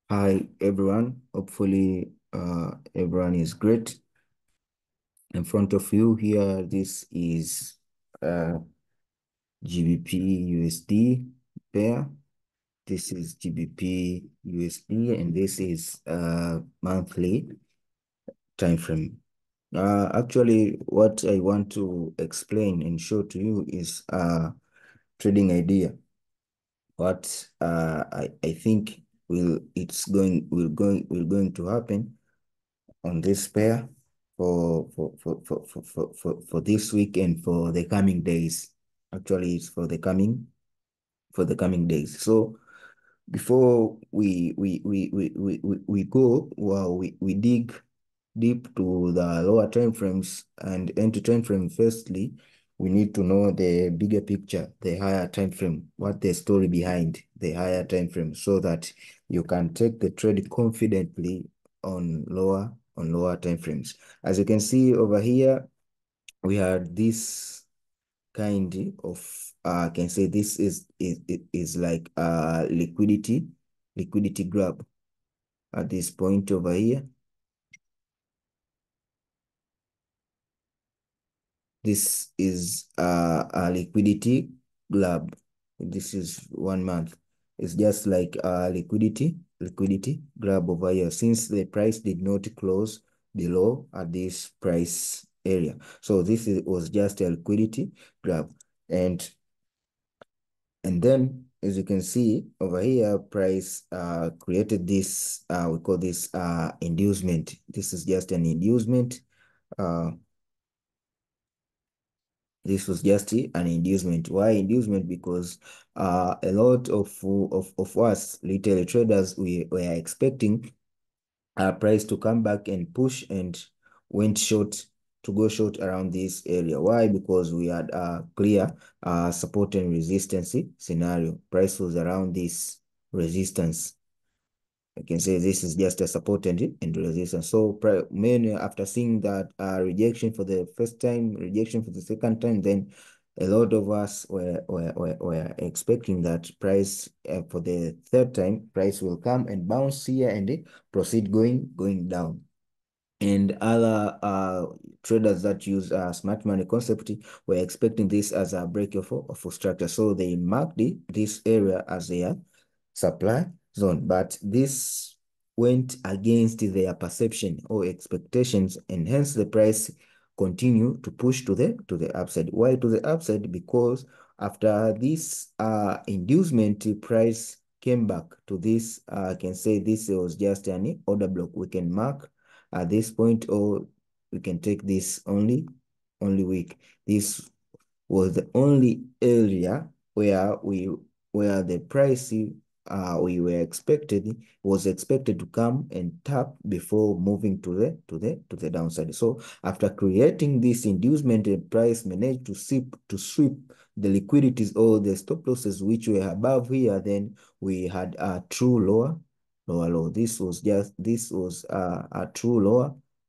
Hi everyone. Hopefully everyone is great. In front of you here, this is GBP USD pair. This is GBP USD and this is monthly time frame. Actually, what I want to explain and show to you is trading idea. What I think will going to happen on this pair for this week and for the coming days. Actually, it's for the coming days. So before we go, well, we dig deep to the lower time frames and into time frame. Firstly, we need to know the bigger picture, the higher time frame, what the story behind the higher time frame, so that you can take the trade confidently on lower time frames. As you can see over here, we had this kind of I can say this is like liquidity grab at this point over here. This is a liquidity grab. This is 1 month. It's just like a liquidity grab over here, since the price did not close below at this price area. So was just a liquidity grab. And then, as you can see over here, price created this, we call this inducement. This is just an inducement. Uh, This was just an inducement. Why inducement? Because a lot of us retail traders, we were expecting price to come back and push and went short, to go short around this area. Why? Because we had a clear support and resistance scenario. Price was around this resistance. I can say this is just a support and resistance. So many, after seeing that rejection for the first time, rejection for the second time, then a lot of us were expecting that price for the third time, price will come and bounce here and proceed going down. And other traders that use smart money concept were expecting this as a break of a structure. So they marked this area as their supply zone, but this went against their perception or expectations, and hence the price continue to push to the upside. Why to the upside? Because after this inducement, price came back to this. I can say this was just an order block. We can mark at this point, or we can take this only week. This was the only area where the price we were expected was expected to come and tap before moving to the downside. So after creating this inducement, the price managed to sweep the liquidities or the stop losses which were above here. Then we had a true lower low. This was a true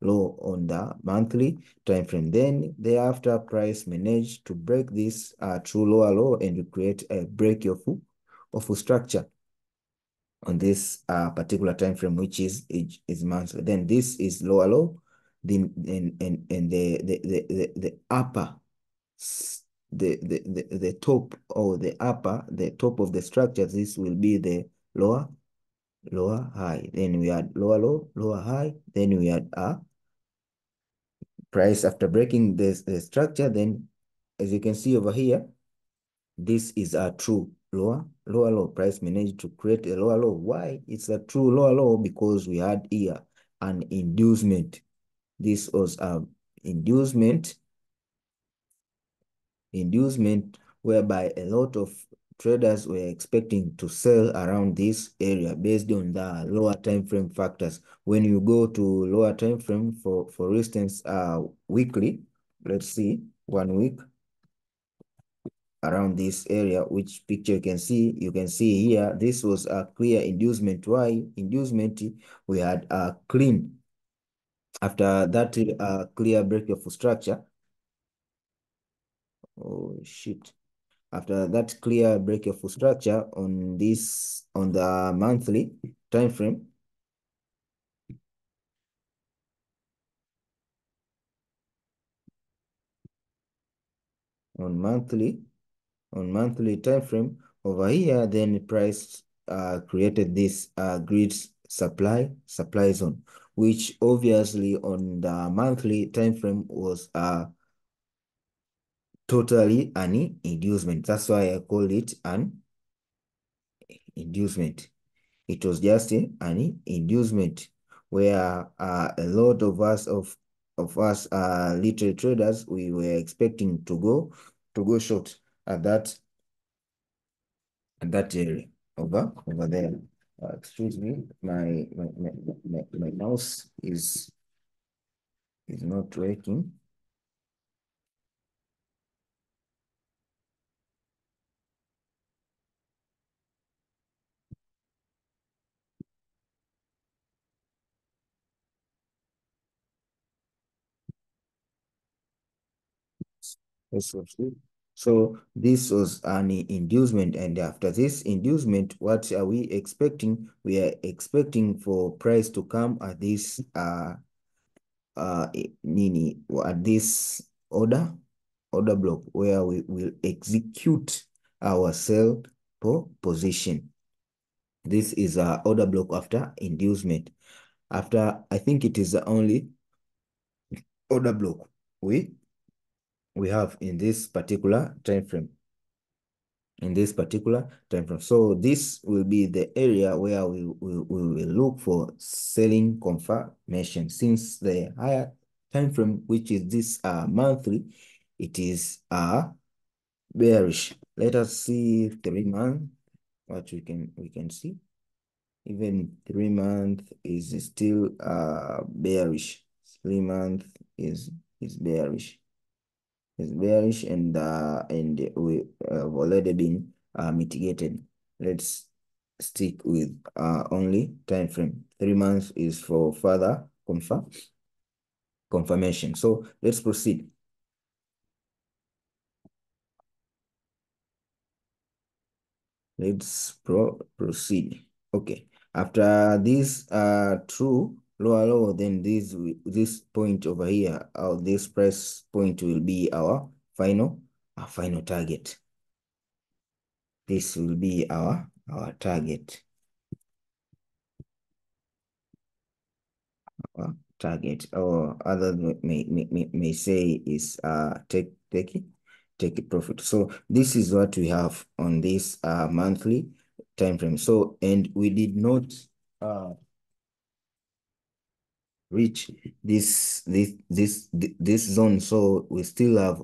low on the monthly time frame. Then thereafter, price managed to break this true lower low and create a break of structure on this particular time frame, which is monthly. Then this is lower low. Then and the upper the top, or the top of the structure, this will be the lower high. Then we had lower low, lower high. Then we had price after breaking the structure. Then, as you can see over here, this is a true lower low. Price managed to create a lower low. Why? It's a true lower low because we had here an inducement. This was a inducement whereby a lot of traders were expecting to sell around this area based on the lower time frame factors. When you go to lower time frame, for instance, weekly, let's see, 1 week around this area, which picture you can see here, this was a clear inducement. Why inducement? We had a clean after that clear break of structure. Oh shit. After that clear break of structure on the monthly, time frame, on monthly time frame over here, then price created this grid supply zone, which obviously on the monthly time frame was totally an inducement. That's why I called it an inducement. It was just an inducement where a lot of us little traders, we were expecting to go short at that area over there. Excuse me, my mouse is not working. Yes, absolutely. So this was an inducement, and after this inducement, what are we expecting? We are expecting for price to come at this nini, at this order block where we will execute our sell position. This is a order block after inducement. After, I think it is the only order block we have in this particular time frame. So this will be the area where we will look for selling confirmation. Since the higher time frame, which is this monthly, it is bearish. Let us see 3 months, what we can see. Even 3 months is still bearish. 3 months is bearish. It's bearish, and we have already been mitigated. Let's stick with only time frame. 3 months is for further confirmation. So let's proceed. Let's proceed. Okay. After this true lower low, then this point over here, this price point will be our final target. This will be our target. Target, or others may say is take it profit. So this is what we have on this monthly time frame. So, and we did not reach this zone, so we still have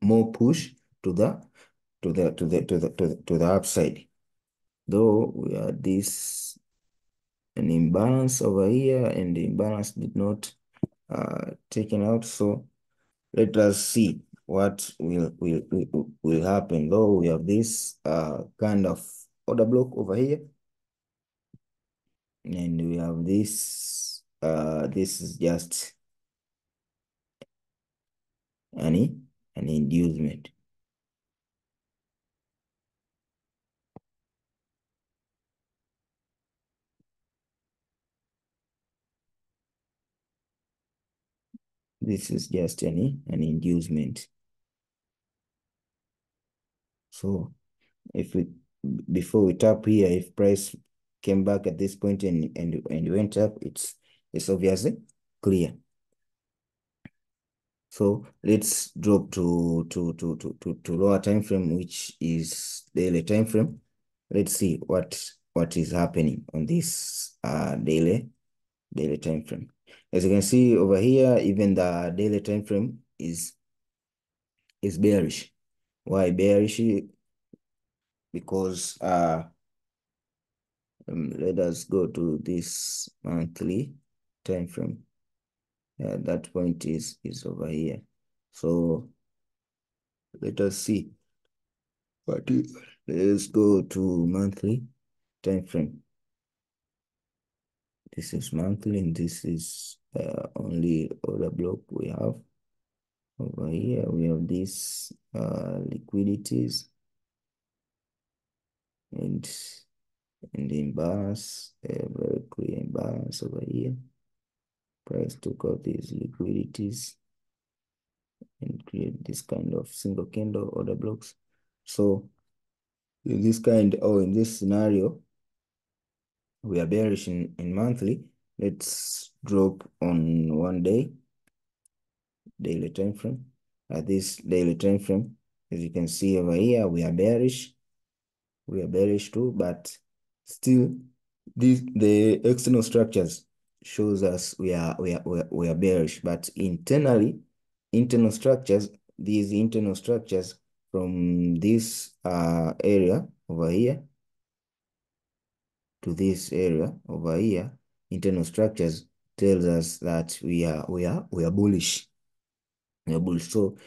more push to the upside, though we are this an imbalance over here, and the imbalance did not taken out. So let us see what will happen. Though we have this kind of order block over here, and we have this this is just an inducement. This is just an inducement. So if we, before we tap here, if price came back at this point and went up, it's obviously clear. So let's drop to lower time frame, which is daily time frame. Let's see what is happening on this daily time frame. As you can see over here, even the daily time frame is bearish. Why bearish? Because let us go to this monthly time frame. That point is over here. So let us see. But let's go to monthly time frame. This is monthly, and this is only order block we have. Over here we have these liquidities, and and imbalance, a very clear imbalance over here. Price took out these liquidities and create this kind of single candle order blocks. So in this kind, or in this scenario, we are bearish in monthly. Let's drop on 1 day, daily time frame. At this daily time frame, as you can see over here, we are bearish. We are bearish too, but still, the external structures shows us we are bearish. But internally, internal structures, these internal structures from this area over here to this area over here, internal structures tells us that we are bullish. We are bullish. So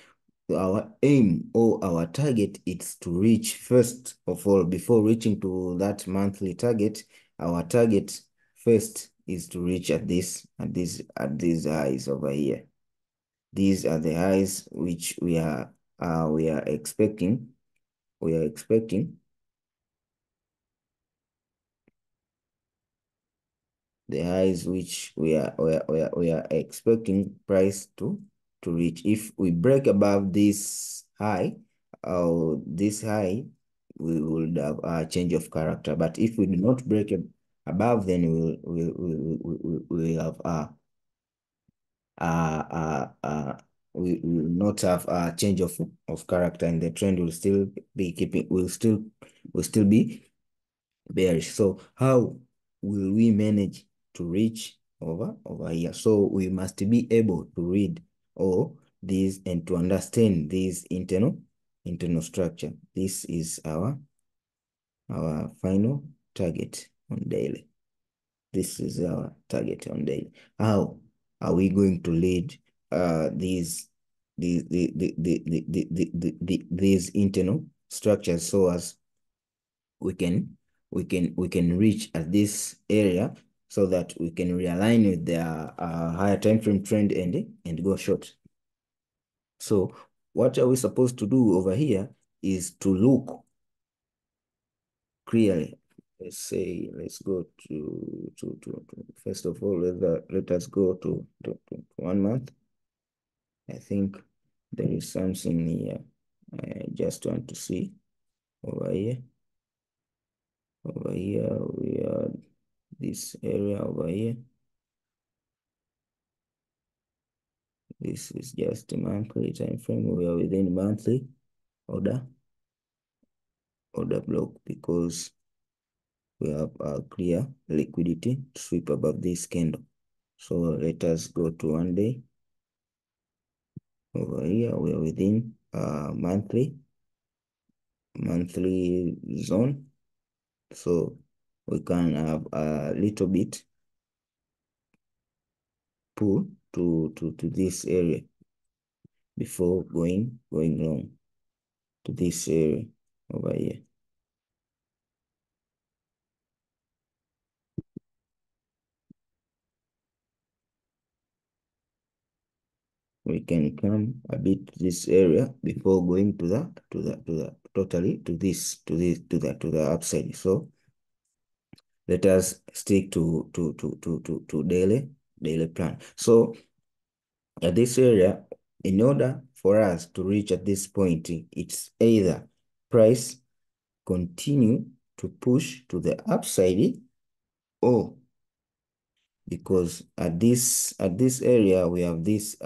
our aim or our target is to reach, first of all, before reaching to that monthly target, our target first is to reach at these highs over here. These are the highs which we are expecting. We are expecting the highs which we are expecting price to reach. If we break above this high, this high, we will have a change of character. But if we do not break it above, then we will have we will not have a change of character, and the trend will still be will still be bearish. So how will we manage to reach over here? So we must be able to read all these and to understand this internal structure. This is our final target on daily. This is our target on daily. How are we going to lead these internal structures so as we can reach at this area, so that we can realign with the higher time frame trend and go short? So what are we supposed to do over here is to look clearly. Let's go to first of all, let us go to 1 month. I think there is something here I just want to see over here. Over here, we are this area over here. This is just a monthly time frame. We are within monthly order block because we have a clear liquidity sweep above this candle. So let us go to 1 day. Over here, we are within monthly zone. So we can have a little bit pull to this area before going long to this area over here. We can come a bit to this area before going to the totally to the upside. So let us stick to daily plan. So at this area, in order for us to reach at this point, it's either price continue to push to the upside, or because at this area we have this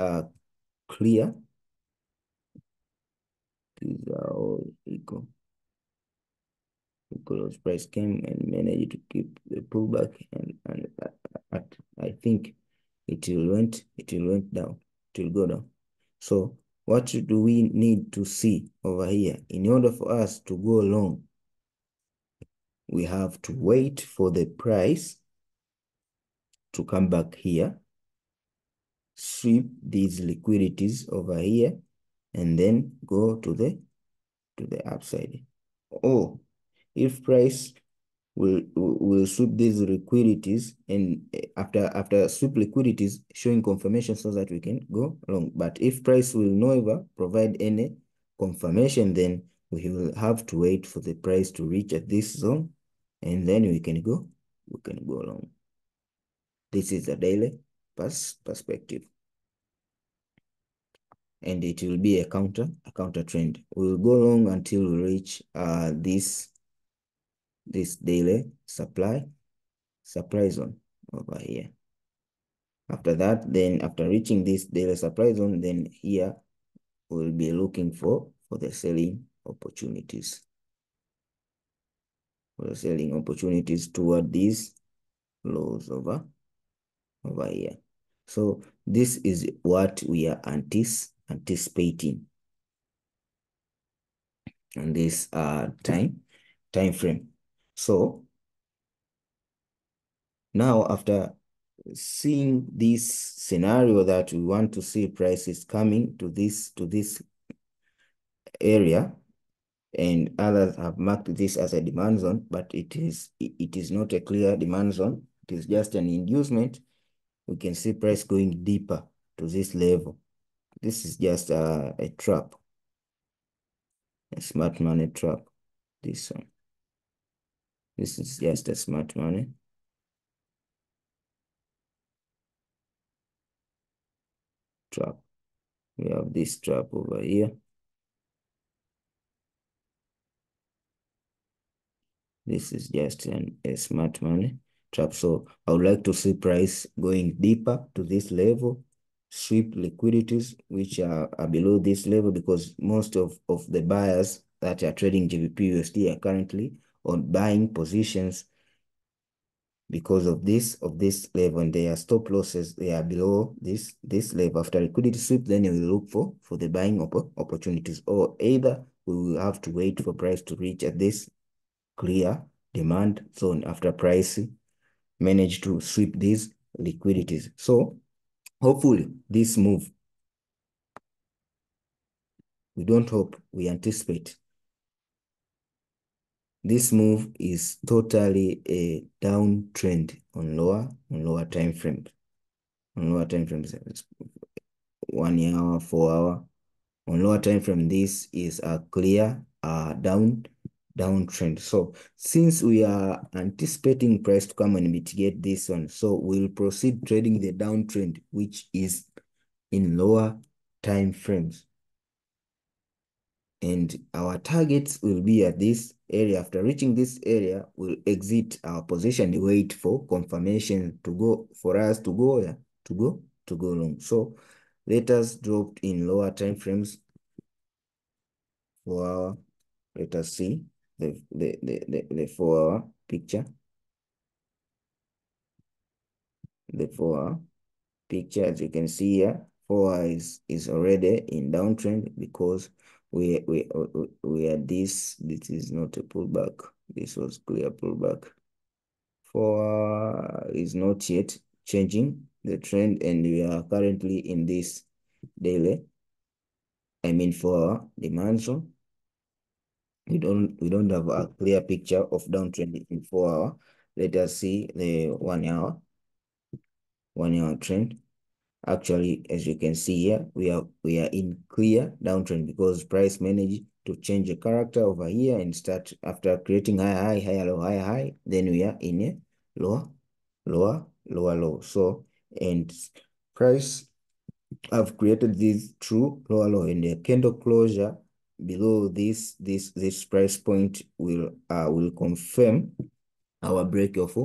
clear, these are all equal because price came and managed to keep the pullback, and I think it will down, it will go down. So what do we need to see over here? In order for us to go long, we have to wait for the price to come back here, sweep these liquidities over here, and then go to the upside. Or if price will sweep these liquidities, and after sweep liquidities showing confirmation, so that we can go long. But if price will never provide any confirmation, then we will have to wait for the price to reach at this zone, and then we can go long. This is the daily perspective, and it will be a counter trend. We will go long until we reach this daily supply zone over here. After that, then after reaching this daily supply zone, then here we'll be looking for the selling opportunities. For the selling opportunities toward these lows over here. So this is what we are anticipating on this time frame. So now, after seeing this scenario that we want to see prices coming to this area, and others have marked this as a demand zone, but it is not a clear demand zone. It is just an inducement. We can see price going deeper to this level. This is just a trap, a smart money trap. This one. This is just a smart money trap. We have this trap over here. This is just a smart money trap. So I would like to see price going deeper to this level, sweep liquidities which are below this level, because most of the buyers that are trading GBPUSD are currently on buying positions because of this level, and their stop losses, they are below this level. After liquidity sweep, then you will look for the buying opportunities, or either we will have to wait for price to reach at this clear demand zone after price manage to sweep these liquidities. So hopefully this move, we don't hope, we anticipate, this move is totally a downtrend on lower time frames. On lower time frames, 1 hour, 4 hour. On lower time frame, this is a clear downtrend. So since we are anticipating price to come and mitigate this one, so we'll proceed trading the downtrend, which is in lower time frames. And our targets will be at this area. After reaching this area, we'll exit our position and wait for confirmation to go, for us to go long. So let us drop in lower time frames for our, let us see the 4 hour picture. The 4 hour picture, as you can see here, 4 hour is already in downtrend, because we are this is not a pullback. This was clear pullback. 4 hour is not yet changing the trend, and we are currently in this daily, 4 hour demand zone. We don't have a clear picture of downtrend in 4 hour. Let us see the 1 hour trend. Actually, as you can see here, we are in clear downtrend, because price managed to change a character over here and start, after creating high, low, high, then we are in a low. So, and price have created this true low, and the candle closure below this price point will confirm our break of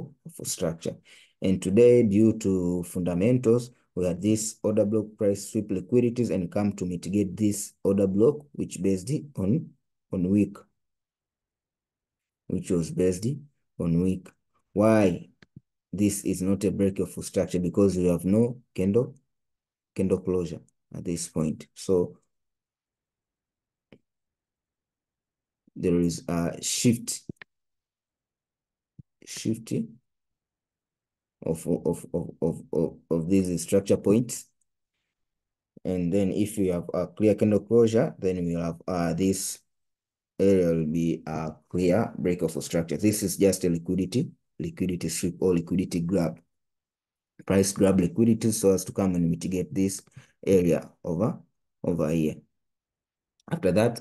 structure. And today, due to fundamentals, we had this order block price sweep liquidities and come to mitigate this order block, which based on week, which was based on week. Why this is not a break of structure? Because we have no candle closure at this point. So there is a shifting of these structure points. And then if we have a clear candle closure, then we have this area will be a clear break of structure. This is just a liquidity sweep or liquidity grab. Price grab liquidity so as to come and mitigate this area over here. After that,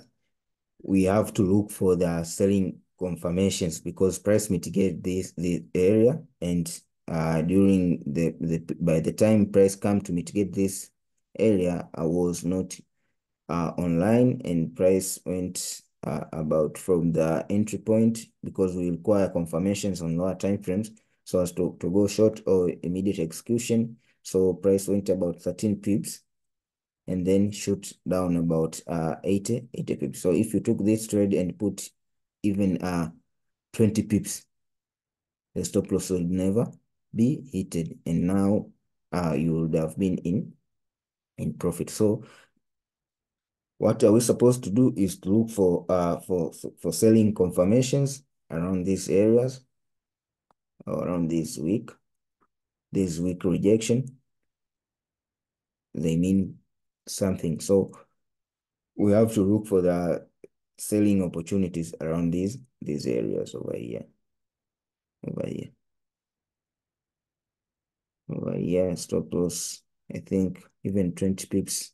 we have to look for the selling confirmations because price mitigate the area, and during by the time price come to mitigate this area, I was not online, and price went about from the entry point because we require confirmations on lower time frames so as to go short or immediate execution. So price went about 13 pips and then shoot down about 80 pips. So if you took this trade and put even 20 pips, the stop loss would never be hitted, and now you would have been in profit. So what are we supposed to do is to look for selling confirmations around these areas, or around this week rejection. They mean something. So we have to look for the selling opportunities around these areas over here. Over here, stop loss. I think even 20 pips,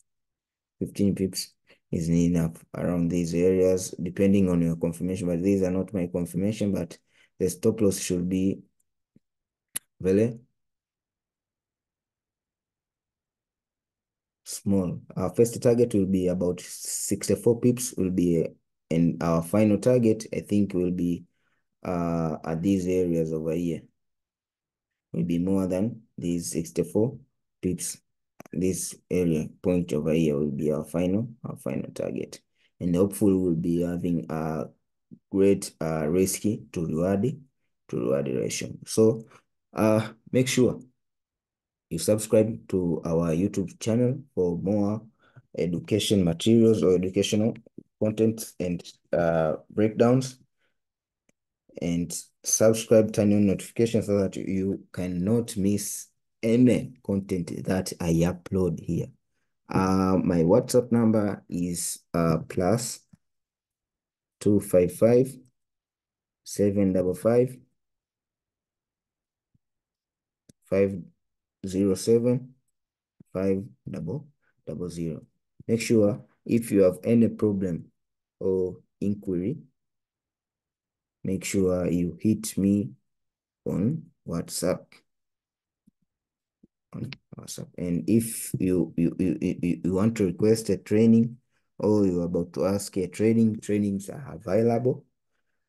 15 pips is enough around these areas, depending on your confirmation. But these are not my confirmation, but the stop loss should be very small. Our first target will be about 64 pips will be, and our final target, I think, will be at these areas over here. Will be more than these 64 pips. This area point over here will be our final target, and hopefully we'll be having a great risky to reward ratio. So make sure you subscribe to our YouTube channel for more education materials or educational content and breakdowns, and subscribe, turn on notifications so that you cannot miss any content that I upload here. My WhatsApp number is plus 255 755 507 500. Make sure if you have any problem or inquiry, make sure you hit me on WhatsApp. And if you want to request a training, or you're about to ask a trainings are available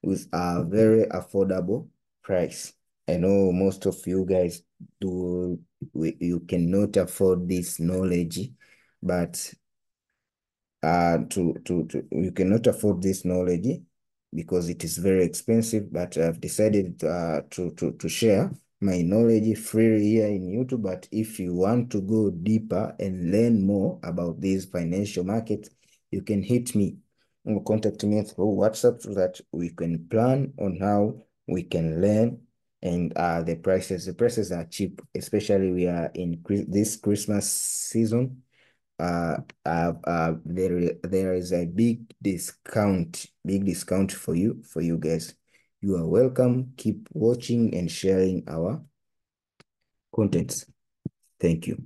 with a very affordable price. I know most of you guys you cannot afford this knowledge, but you cannot afford this knowledge because it is very expensive. But I've decided to share my knowledge freely here in YouTube. But if you want to go deeper and learn more about these financial markets, you can hit me or contact me through WhatsApp so that we can plan on how we can learn. And the prices are cheap, especially we are in this Christmas season. There is a big discount for you guys. You are welcome. Keep watching and sharing our contents. Thank you.